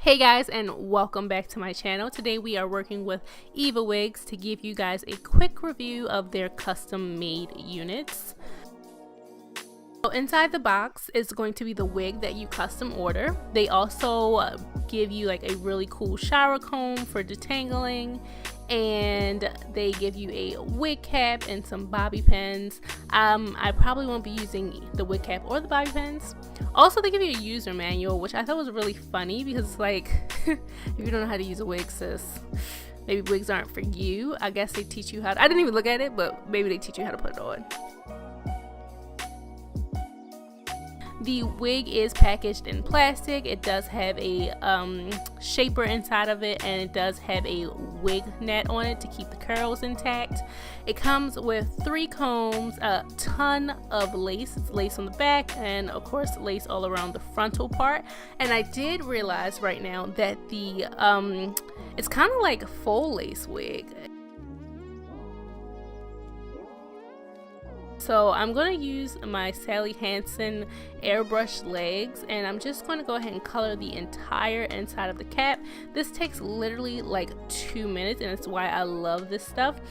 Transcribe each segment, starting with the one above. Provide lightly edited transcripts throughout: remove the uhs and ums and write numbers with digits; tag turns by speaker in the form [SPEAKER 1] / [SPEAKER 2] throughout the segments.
[SPEAKER 1] Hey guys, and welcome back to my channel. Today we are working with EvaWigs to give you guys a quick review of their custom made units. So inside the box is going to be the wig that you custom order. They also give you like a really cool shower comb for detangling, and they give you a wig cap and some bobby pins. I probably won't be using the wig cap or the bobby pins. Also, they give you a user manual, which I thought was really funny because it's like, if you don't know how to use a wig, sis, maybe wigs aren't for you. I guess they teach you how to, I didn't even look at it, but maybe they teach you how to put it on. The wig is packaged in plastic. It does have a shaper inside of it, and it does have a wig net on it to keep the curls intact. It comes with 3 combs, a ton of lace. It's lace on the back, and of course lace all around the frontal part. And I did realize right now that the it's kind of like a full lace wig. So I'm going to use my Sally Hansen airbrush legs, and I'm just going to go ahead and color the entire inside of the cap. This takes literally like 2 minutes, and that's why I love this stuff.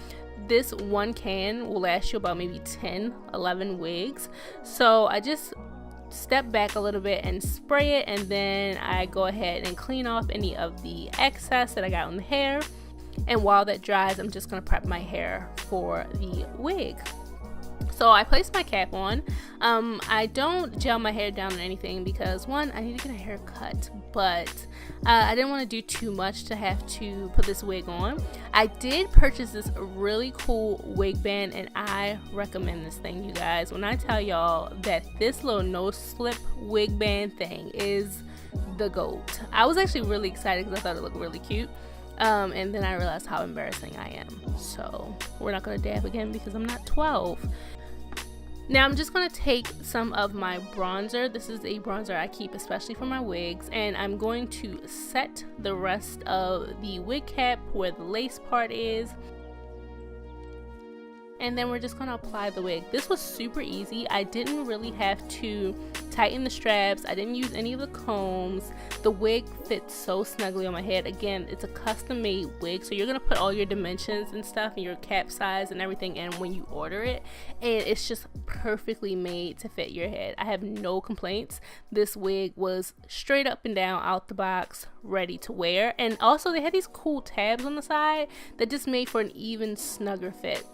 [SPEAKER 1] This one can will last you about maybe 10-11 wigs. So I just step back a little bit and spray it, and then I go ahead and clean off any of the excess that I got on the hair. And while that dries, I'm just going to prep my hair for the wig. So I placed my cap on. I don't gel my hair down or anything because, one, I need to get a haircut, but I didn't want to do too much to have to put this wig on. I did purchase this really cool wig band, and I recommend this thing, you guys. When I tell y'all that this little no slip wig band thing is the GOAT. I was actually really excited because I thought it looked really cute. And then I realized how embarrassing I am. So we're not going to dab again because I'm not 12. Now I'm just going to take some of my bronzer. This is a bronzer I keep especially for my wigs, and I'm going to set the rest of the wig cap where the lace part is. And then we're just going to apply the wig. This was super easy. I didn't really have to tighten the straps. I didn't use any of the combs. The wig fits so snugly on my head. Again, it's a custom made wig, so you're going to put all your dimensions and stuff and your cap size and everything in when you order it, and it's just perfectly made to fit your head. I have no complaints. This wig was straight up and down out the box, ready to wear. And also they had these cool tabs on the side that just made for an even snugger fit.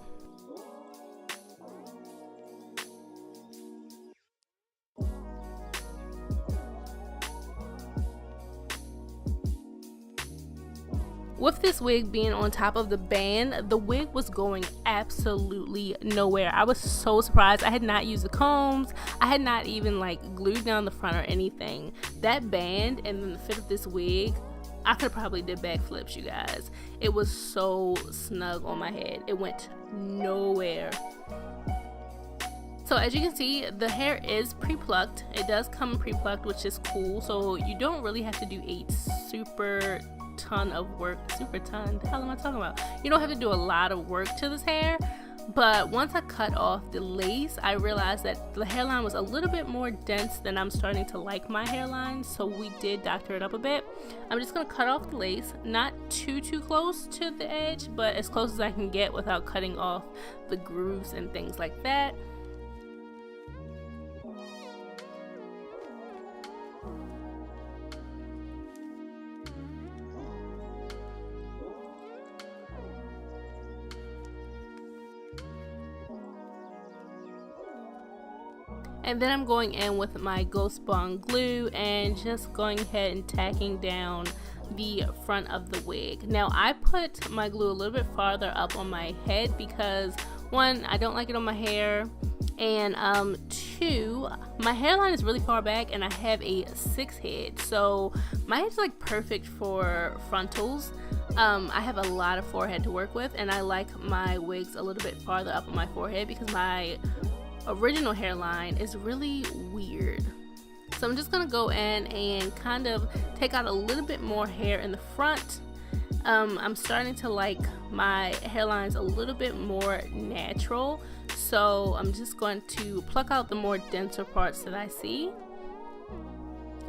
[SPEAKER 1] With this wig being on top of the band, the wig was going absolutely nowhere. I was so surprised. I had not used the combs. I had not even like glued down the front or anything. That band and then the fit of this wig, I could have probably did backflips, you guys. It was so snug on my head. It went nowhere. So as you can see, the hair is pre-plucked. It does come pre-plucked, which is cool. So you don't really have to do a super ton of work. The hell am I talking about? You don't have to do a lot of work to this hair. But once I cut off the lace, I realized that the hairline was a little bit more dense than I'm starting to like my hairline, so we did doctor it up a bit. I'm just going to cut off the lace, not too close to the edge, but as close as I can get without cutting off the grooves and things like that. And then I'm going in with my Ghost Bond glue and just going ahead and tacking down the front of the wig. Now I put my glue a little bit farther up on my head because, one, I don't like it on my hair, and 2, my hairline is really far back and I have a 6 head, so my head's like perfect for frontals. I have a lot of forehead to work with, and I like my wigs a little bit farther up on my forehead because my original hairline is really weird. So I'm just gonna go in and kind of take out a little bit more hair in the front. I'm starting to like my hairlines a little bit more natural, so I'm just going to pluck out the more denser parts that I see.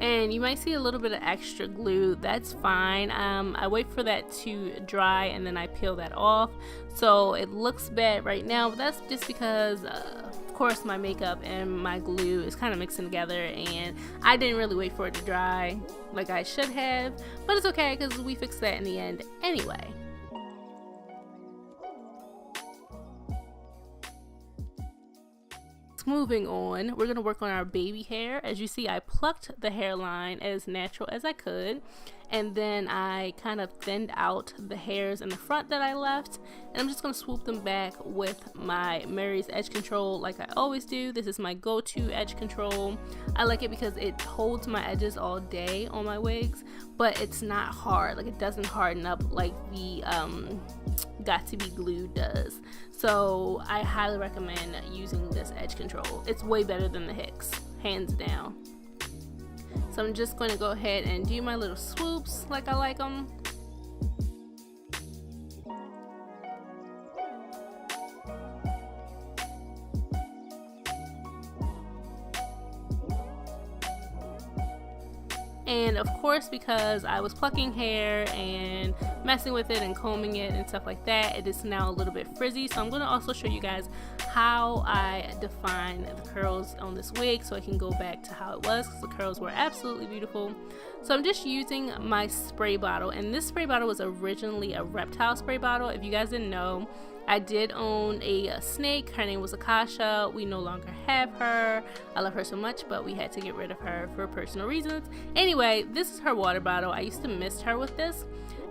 [SPEAKER 1] And you might see a little bit of extra glue. That's fine. I wait for that to dry and then I peel that off. So it looks bad right now, but that's just because of course my makeup and my glue is kind of mixing together and I didn't really wait for it to dry like I should have, but it's okay because we fixed that in the end anyway. Moving on, we're going to work on our baby hair. As you see, I plucked the hairline as natural as I could, and then I kind of thinned out the hairs in the front that I left, and I'm just going to swoop them back with my Mary's edge control like I always do. This is my go-to edge control. I like it because it holds my edges all day on my wigs, but it's not hard. Like, it doesn't harden up like the Got to Be Glued does. So I highly recommend using this edge control. It's way better than the Hicks, hands down. So I'm just going to go ahead and do my little swoops like I like them. And of course, because I was plucking hair and messing with it and combing it and stuff like that, it is now a little bit frizzy. So I'm going to also show you guys how I define the curls on this wig so I can go back to how it was, because the curls were absolutely beautiful. So I'm just using my spray bottle, and this spray bottle was originally a reptile spray bottle. If you guys didn't know, I did own a snake. Her name was Akasha. We no longer have her. I love her so much, but we had to get rid of her for personal reasons. Anyway, this is her water bottle. I used to mist her with this,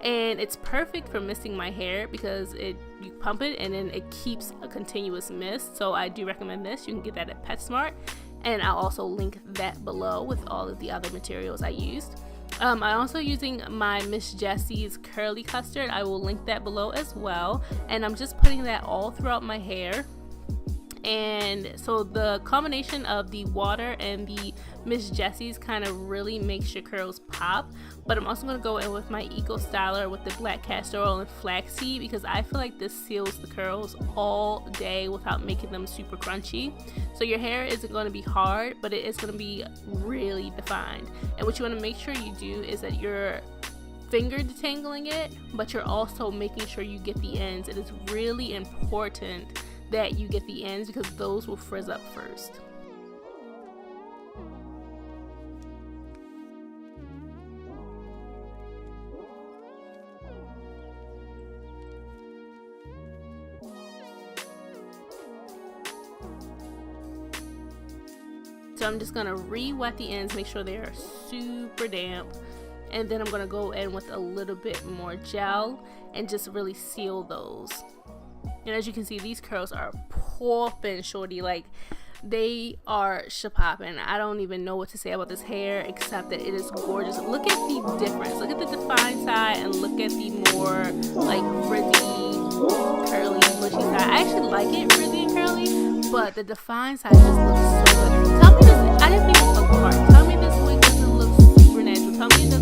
[SPEAKER 1] and it's perfect for misting my hair because you pump it and then it keeps a continuous mist. So I do recommend this. You can get that at PetSmart, and I'll also link that below with all of the other materials I used. I'm also using my Miss Jessie's curly custard. I will link that below as well, and I'm just putting that all throughout my hair. And so the combination of the water and the Miss Jessie's kind of really makes your curls pop. But I'm also going to go in with my Eco Styler with the black castor oil and flaxseed, because I feel like this seals the curls all day without making them super crunchy. So your hair isn't going to be hard, but it is going to be really defined. And what you want to make sure you do is that you're finger detangling it, but you're also making sure you get the ends. It is really important that you get the ends because those will frizz up first. So I'm just gonna re-wet the ends, make sure they are super damp, and then I'm gonna go in with a little bit more gel and just really seal those. And as you can see, these curls are popping, shorty. Like, they are shapopping. I don't even know what to say about this hair except that it is gorgeous. Look at the difference. Look at the defined side and look at the more like frizzy, curly, bushy side. I actually like it frizzy and curly, but the defined side just looks so good. Tell me this, I didn't think it looked hard. Tell me this wig doesn't look super natural. Tell me it doesn't